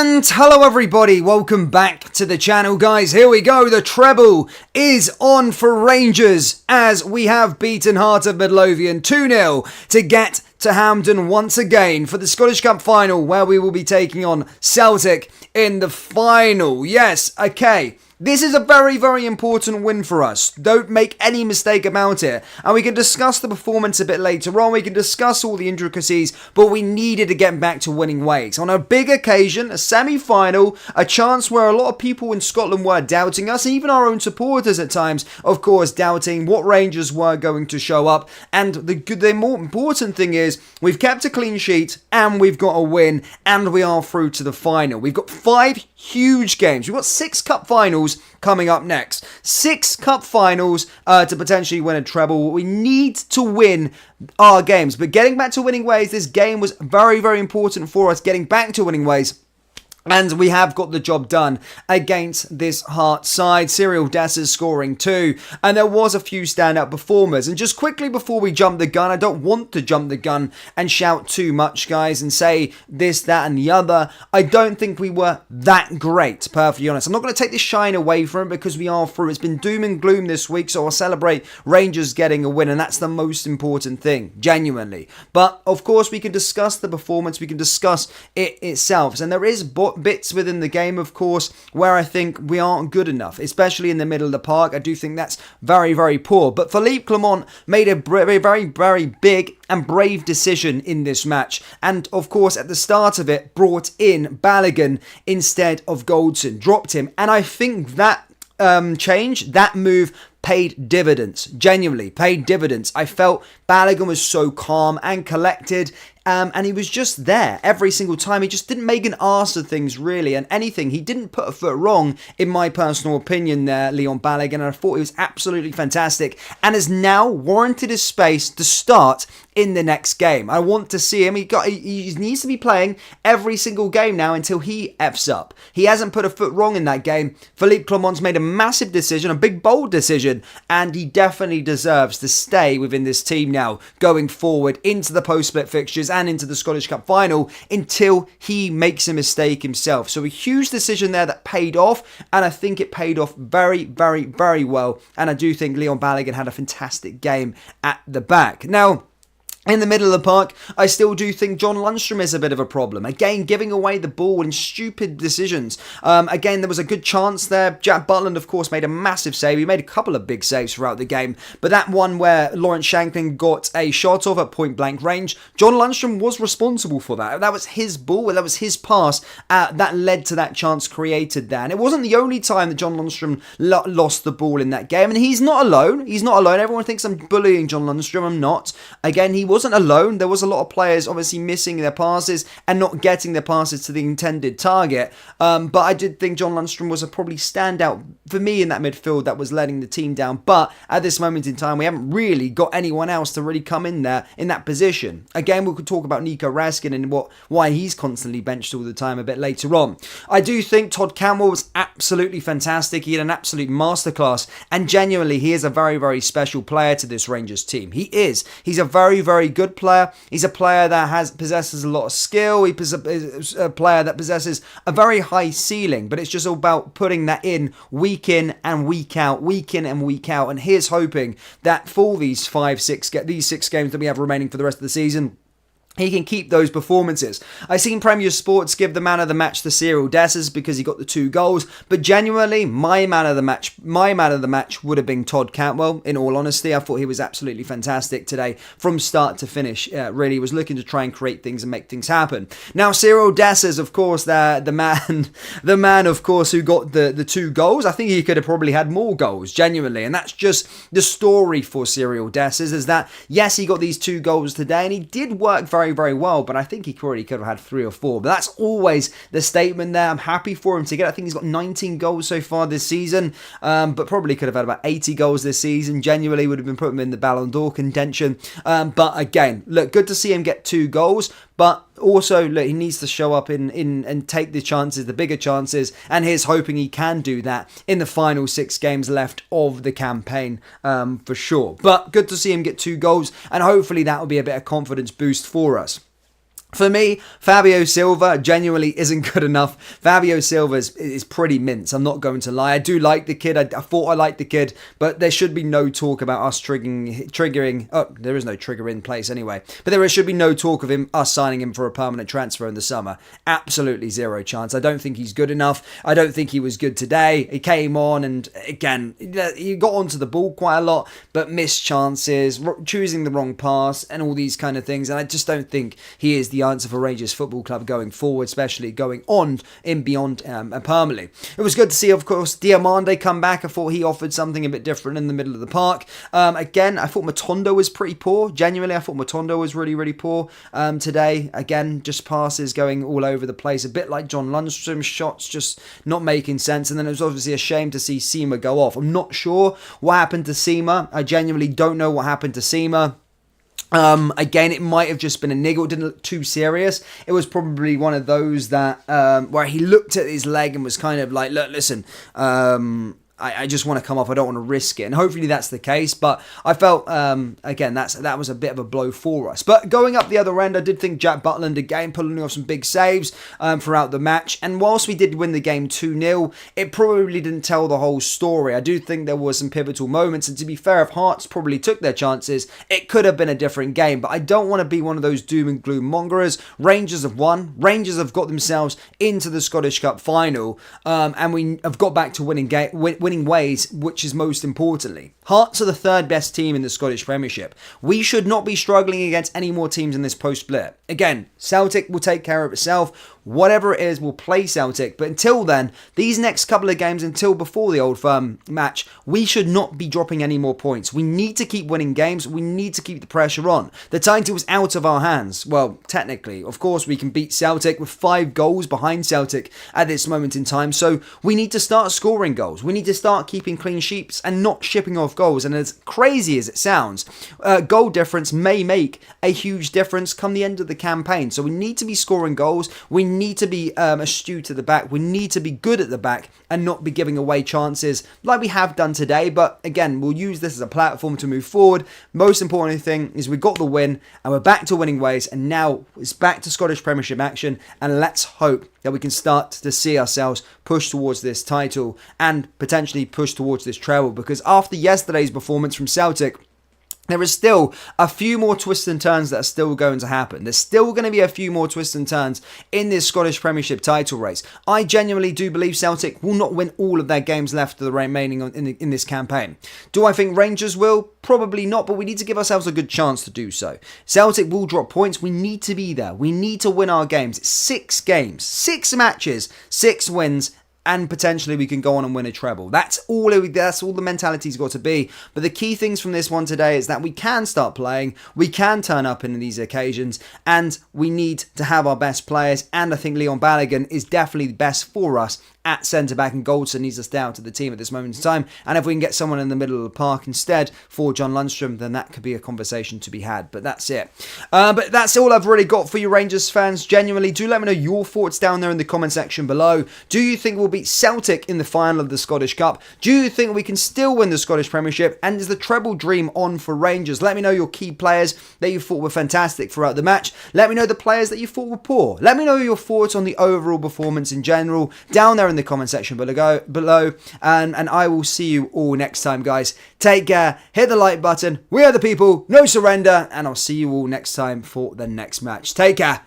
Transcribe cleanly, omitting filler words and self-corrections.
And hello everybody, welcome back to the channel guys. Here we go, the treble is on for Rangers as we have beaten Heart of Midlothian 2-0 to get to Hampden once again for the Scottish Cup final where we will be taking on Celtic in the final. Yes, okay. This is a very, very important win for us. Don't make any mistake about it. And we can discuss the performance a bit later on. We can discuss all the intricacies, but we needed to get back to winning ways. On a big occasion, a semi-final, a chance where a lot of people in Scotland were doubting us, even our own supporters at times, of course, doubting what Rangers were going to show up. And the more important thing is, we've kept a clean sheet, and we've got a win, and we are through to the final. We've got 5 huge games. We've got 6 cup finals coming up next. 6 cup finals to potentially win a treble. We need to win our games. But getting back to winning ways, this game was very, very important for us. Getting back to winning ways. And we have got the job done against this Heart side. Cyril Dessers scoring 2. And there was a few standout performers. And just quickly before we jump the gun, I don't want to jump the gun and shout too much, guys, and say this, that, and the other. I don't think we were that great, to be perfectly honest. I'm not going to take this shine away from it because we are through. It's been doom and gloom this week, so I'll celebrate Rangers getting a win. And that's the most important thing, genuinely. But, of course, we can discuss the performance. We can discuss it itself. And there is bits within the game, of course, where I think we aren't good enough, especially in the middle of the park. I do think that's very, very poor. But Philippe Clement made a very, very, very big and brave decision in this match. And, of course, at the start of it, brought in Balogun instead of Goldson. Dropped him. And I think that change, that move, paid dividends. Genuinely paid dividends. I felt Balogun was so calm and collected. And he was just there every single time. He just didn't make an arse of things, really, and anything. He didn't put a foot wrong, in my personal opinion there, Leon Balogun, and I thought he was absolutely fantastic and has now warranted his space to start in the next game. I want to see him. He needs to be playing every single game now until he F's up. He hasn't put a foot wrong in that game. Philippe Clement's made a massive decision, a big, bold decision, and he definitely deserves to stay within this team now, going forward into the post-split fixtures and into the Scottish Cup final until he makes a mistake himself. So a huge decision there that paid off, and I think it paid off very, very, very well. And I do think Leon Balogun had a fantastic game at the back. Now, in the middle of the park, I still do think John Lundstrom is a bit of a problem. Again, giving away the ball in stupid decisions. Again, there was a good chance there. Jack Butland, of course, made a massive save. He made a couple of big saves throughout the game. But that one where Lawrence Shankland got a shot off at point-blank range, John Lundstrom was responsible for that. That was his ball. That was his pass. That led to that chance created there. And it wasn't the only time that John Lundstrom lost the ball in that game. And he's not alone. He's not alone. Everyone thinks I'm bullying John Lundstrom. I'm not. Again, he wasn't alone. There was a lot of players obviously missing their passes and not getting their passes to the intended target. But I did think John Lundstrom was a probably standout for me in that midfield that was letting the team down. But at this moment in time, we haven't really got anyone else to really come in there in that position. Again, we could talk about Nico Raskin and why he's constantly benched all the time a bit later on. I do think Todd Cantwell was absolutely fantastic. He had an absolute masterclass, and genuinely, he is a very, very special player to this Rangers team. He is. He's a very, very good player. He's a player that possesses a lot of skill. He's a player that possesses a very high ceiling, but it's just all about putting that in week in and week out, week in and week out. And here's hoping that for these 6 games that we have remaining for the rest of the season, he can keep those performances. I seen Premier Sports give the man of the match to Cyril Dessers because he got the 2 goals, but genuinely, my man of the match would have been Todd Cantwell. In all honesty, I thought he was absolutely fantastic today from start to finish. Really was looking to try and create things and make things happen. Now, Cyril Dessers, of course, the man, of course, who got the 2 goals. I think he could have probably had more goals, genuinely, and that's just the story for Cyril Dessers. Is that yes, he got these 2 goals today, and he did work very, very well, but I think he probably could have had 3 or 4. But that's always the statement there. I'm happy for him to get. I think he's got 19 goals so far this season, but probably could have had about 80 goals this season. Genuinely would have been putting him in the Ballon d'Or contention. But again, look, good to see him get 2 goals. But also, look, he needs to show up and take the chances, the bigger chances, and here's hoping he can do that in the final 6 games left of the campaign, for sure. But good to see him get 2 goals, and hopefully that will be a bit of confidence boost for us. For me, Fabio Silva genuinely isn't good enough. Fabio Silva is pretty mince, I'm not going to lie. I do like the kid. I thought I liked the kid, but there should be no talk about us triggering. Oh, there is no trigger in place anyway. But there should be no talk of us signing him for a permanent transfer in the summer. Absolutely zero chance. I don't think he's good enough. I don't think he was good today. He came on and, again, he got onto the ball quite a lot, but missed chances, choosing the wrong pass, and all these kind of things. And I just don't think he is the answer for Rangers Football Club going forward, especially going on in beyond permanently. It was good to see, of course, Diamande come back. I thought he offered something a bit different in the middle of the park. Again, I thought Matondo was pretty poor. Genuinely, I thought Matondo was really, really poor today. Again, just passes going all over the place, a bit like John Lundstrom's shots, just not making sense. And then it was obviously a shame to see Seema go off. I'm not sure what happened to Seema. I genuinely don't know what happened to Seema. Again, it might have just been a niggle. It didn't look too serious. It was probably one of those that where he looked at his leg and was kind of like, look, listen, I just want to come off. I don't want to risk it. And hopefully that's the case. But I felt, again, that was a bit of a blow for us. But going up the other end, I did think Jack Butland again pulling off some big saves throughout the match. And whilst we did win the game 2-0, it probably didn't tell the whole story. I do think there were some pivotal moments. And to be fair, if Hearts probably took their chances, it could have been a different game. But I don't want to be one of those doom and gloom mongerers. Rangers have won. Rangers have got themselves into the Scottish Cup final. And we have got back to winning ways, which is most importantly. Hearts are the third best team in the Scottish Premiership. We should not be struggling against any more teams in this post-split. Again, Celtic will take care of itself. Whatever it is, we'll play Celtic. But until then, these next couple of games, until before the Old Firm match, we should not be dropping any more points. We need to keep winning games. We need to keep the pressure on. The title is out of our hands. Well, technically. Of course, we can beat Celtic with 5 goals behind Celtic at this moment in time. So we need to start scoring goals. We need to start keeping clean sheets and not shipping off goals. And as crazy as it sounds, goal difference may make a huge difference come the end of the campaign. So we need to be scoring goals. We need to be astute at the back. We need to be good at the back and not be giving away chances like we have done today. But again, we'll use this as a platform to move forward. Most important thing is we got the win and we're back to winning ways, and now it's back to Scottish Premiership action, and let's hope that we can start to see ourselves push towards this title and potentially push towards this treble, because after yesterday's performance from Celtic, there is still a few more twists and turns that are still going to happen. There's still going to be a few more twists and turns in this Scottish Premiership title race. I genuinely do believe Celtic will not win all of their games left of the remaining in this campaign. Do I think Rangers will? Probably not, but we need to give ourselves a good chance to do so. Celtic will drop points. We need to be there. We need to win our games. It's 6 games, 6 matches, 6 wins, and potentially we can go on and win a treble. That's all the mentality's got to be. But the key things from this one today is that we can start playing, we can turn up in these occasions, and we need to have our best players. And I think Leon Balogun is definitely the best for us at centre-back, and Goldson needs to stay out of the team at this moment in time. And if we can get someone in the middle of the park instead for John Lundstrom, then that could be a conversation to be had. But that's it. But that's all I've really got for you Rangers fans. Genuinely, do let me know your thoughts down there in the comment section below. Do you think we'll beat Celtic in the final of the Scottish Cup? Do you think we can still win the Scottish Premiership? And is the treble dream on for Rangers? Let me know your key players that you thought were fantastic throughout the match. Let me know the players that you thought were poor. Let me know your thoughts on the overall performance in general down there in the comment section below, and I will see you all next time, guys. Take care, hit the like button. We are the people, no surrender, and I'll see you all next time for the next match. Take care.